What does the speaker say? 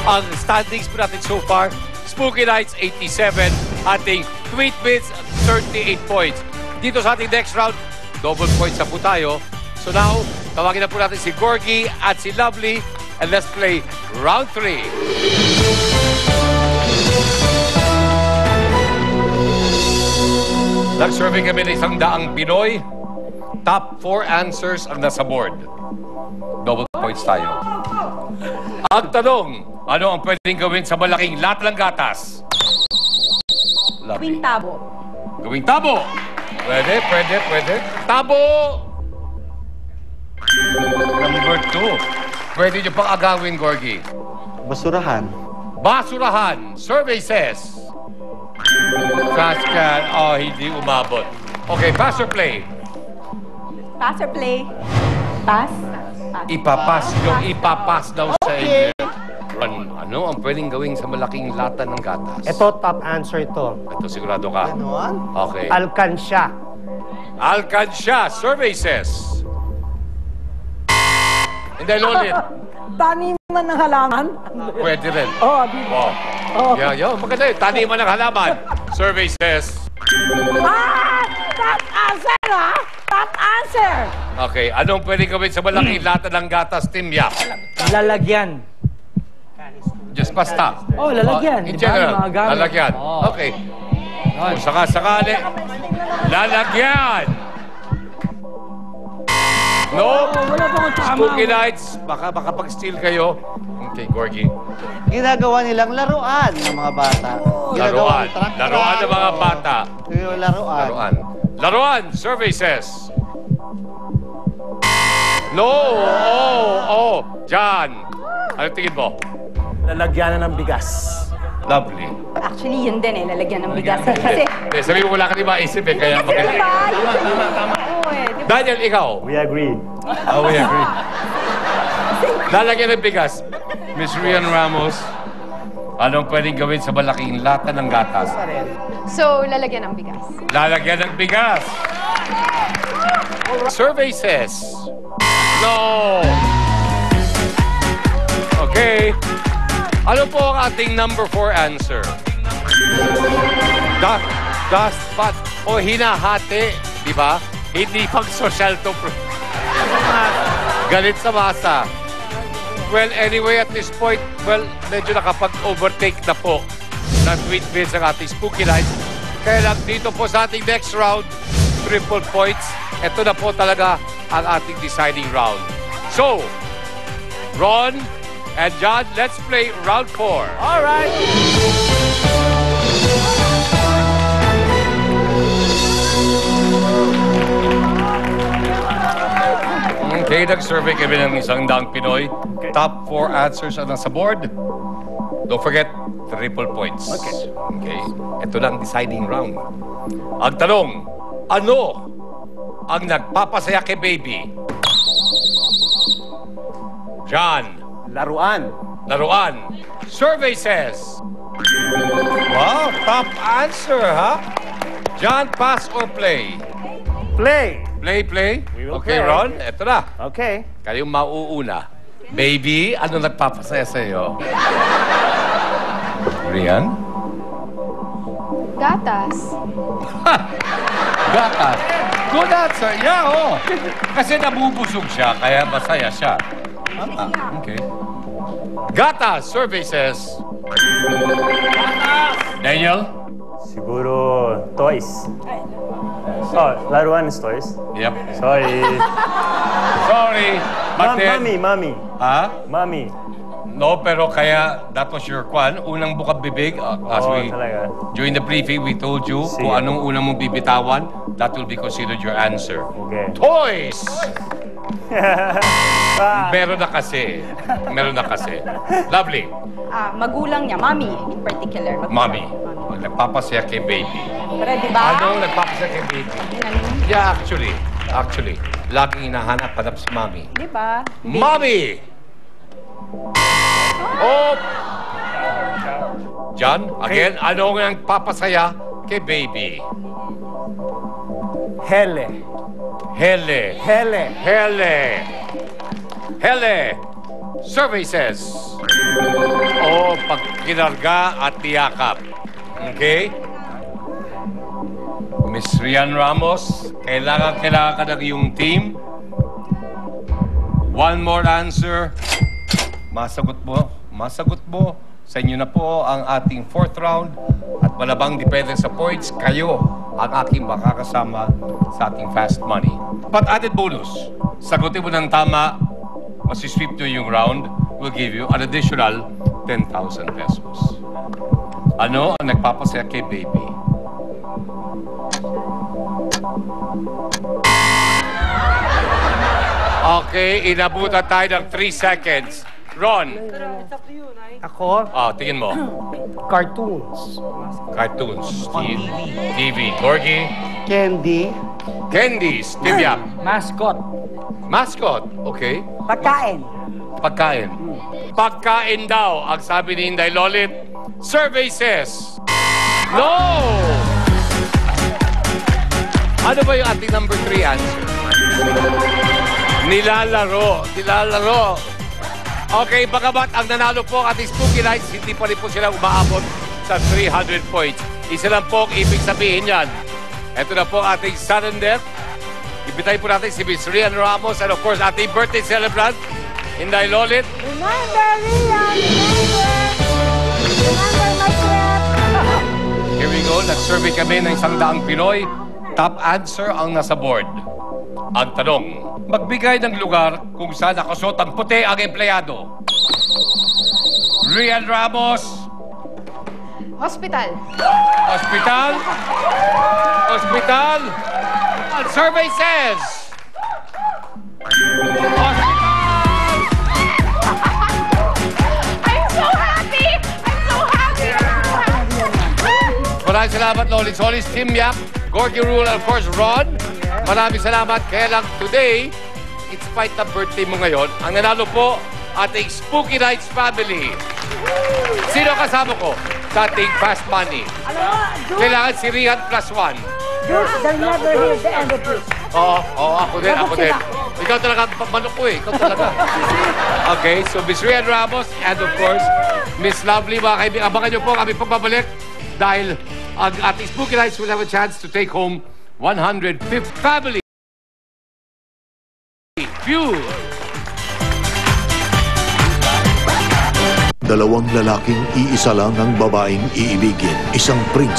ang standings po natin so far. Spooky Nights, 87. Ating Tweet Bits, 38 points. Dito sa ating next round, double points na po tayo. So now, tawagin na po natin si Gorgie at si Lovely. And let's play round 3. Nag-survey kami ng 100 Pinoy. Top 4 answers ang nasa board. Double points tayo. Ang tanong, ano ang pwedeng gawin sa malaking lahat ng gatas? Gawing tabo. Gawing tabo. Pwede. Tabo! Number 2. Pwede nyo pang agawin, Gorgie. Basurahan. Basurahan. Survey says. Saskan. Oh, hindi umabot. Okay, pass or play? Pass or play? Pass? Ipapas daw sa inyo. Ano ang pwedeng gawin sa malaking lata ng gatas? Ito, top answer ito. Ito, sigurado ka? Ganon? Okay. Alkansya. Alkansya. Survey says. And then ulit. Taniman ng halaman? Pwede rin. Oo, di ba? Oh. Yeah, maganda yun. Taniman ng halaman. Survey says. Top answer, ha? Top answer! Okay, anong pwedeng gawin sa malaking lata ng gatas, Team Yap? Lalagyan. Just basta. Oh, lalagyan. In Diba? general, Yung mga gamit. lalagyan. Oh. Okay. Kung sakasakali, lalagyan. No? Wala pa akong tama. Spooky Nights, baka pag-steal kayo. Okay, Gorgie. Ginagawa nilang laruan ng mga bata. Laruan. Laruan ng mga bata. Laruan. Laruan. Laruan, survey says. No! Oh! John! Ano tingin mo? Lalagyan na ng bigas. Lovely. Actually, yun din lalagyan ng bigas. Kasi, Sabi mo wala ka di maisip kaya kasi magaling. diba? Oo diba? Daniel, ikaw? We agree. Oh, we agree. Lalagyan ng bigas. Miss Rian Ramos, anong pwedeng gawin sa malaking lata ng gatas? So, lalagyan ng bigas. Lalagyan ng bigas. Survey says. No. Okay. Ano po ang ating number 4 answer? Dust pot o hinahati, di ba? Hindi pag-social to. Galit sa masa. Well, anyway, at this point, well, medyo nakapag-overtake na po ng Tweet Bits ang ating Spooky Nights. Kaya lang dito po sa ating next round, triple points. Ito na po talaga ang ating deciding round. So, Ron and John, let's play round 4. All right. Okay, nag-survey kami ng 100 Pinoy. Top 4 answers ang nasa board. Don't forget, triple points. Okay. Ito na ang deciding round. Ang tanong, ano ang nagpapasaya kay baby? John. Laruan. Laruan. Survey says. Wow, top answer, ha? John, pass or play? Play. Play? We will Okay, play. Ron, eto na. Okay. Kayong mauuna. Baby, ano nagpapasaya sa'yo? Rian? Gatas. Gatas. Good answer. Yeah, oh. Kasi nabubusog siya, kaya masaya siya. Okay. Gatas, survey says. Daniel? Siguro toys. Oh, laruan is toys. Yep. Sorry. Sorry. But then, Mommy. ha? Mommy. No, pero kaya that was your kwan. Unang bukang bibig. As Oo, we, talaga. during the briefing, we told you Sige. kung anong unang mong bibitawan, that will be considered your answer. Okay. Toys! Meron na kasi. Lovely. Magulang niya, mommy in particular. Mommy. Nagpapasaya kay baby. Pero diba? Ano nagpapasaya kay baby? Yeah, actually. Laging hinahanap si mommy. Diba? Mommy! Oh! John, again, ano ang papasaya kay baby? Hele. Survey says. Oh, kinarga at tiyakap. Okay? Miss Rian Ramos, kailangan ka ng iyong team. One more answer. Masagot mo. Sa inyo na po ang ating fourth round. At malabang depende sa points, kayo ang aking makakasama sa ating fast money. But added bonus, sagutin mo ng tama, masisweep nyo yung round, will give you an additional 10,000 pesos. Ano ang nagpapasaya kay baby? Okay, inabutan tayo ng 3 seconds. Ron. Ako, Tingin mo. cartoons. Cartoons. TV. Gorgie. Candy. Candies. Timyap. Mascot. Mascot. Okay. Pagkain. Pagkain. Pagkain daw, ang sabi ni Inday Lolit. Survey says, no! Ano ba yung ating number 3 answer? Nilalaro. Okay, bagamat ang nanalo po ang ating Spooky Nights, hindi pa rin po sila umaabot sa 300 points. Isa lang po ang ibig sabihin yan. Ito na po ating sudden death. Ibitay po natin si Miss Rian Ramos and of course ating birthday celebrant, Inday Lolit. Remember, Rian! Remember my trip! Here we go. Nag-survey kami ng 100 Pinoy. Top answer ang nasa board. Ang tanong, magbigay ng lugar kung saan nakasuot ang puti ang empleyado. Rian Ramos. Hospital. Hospital. Hospital. Ang survey says, hospital. I'm so happy! Maraming salamat, Lolit Solis, Tim Yap, Gorgie Rule, and of course, Ron. Maraming salamat. Kaya lang today, in spite ng birthday mo ngayon, ang nanalo po, ating Spooky Nights family. Sino kasama ko sa ating Fast Money? Kailangan si Rian +1. They'll never hear the end of this. Oo, ako din. Ikaw talaga, manok ko eh. Ikaw talaga. Okay, so Miss Rian Ramos and of course, Miss Lovely, mga kaibigan. Abangan niyo po kami pagbabalik dahil ang ating Spooky Nights will have a chance to take home 105th family. Few. Dalawang lalaking iisa lang ang babaeng iibigin. Isang prince.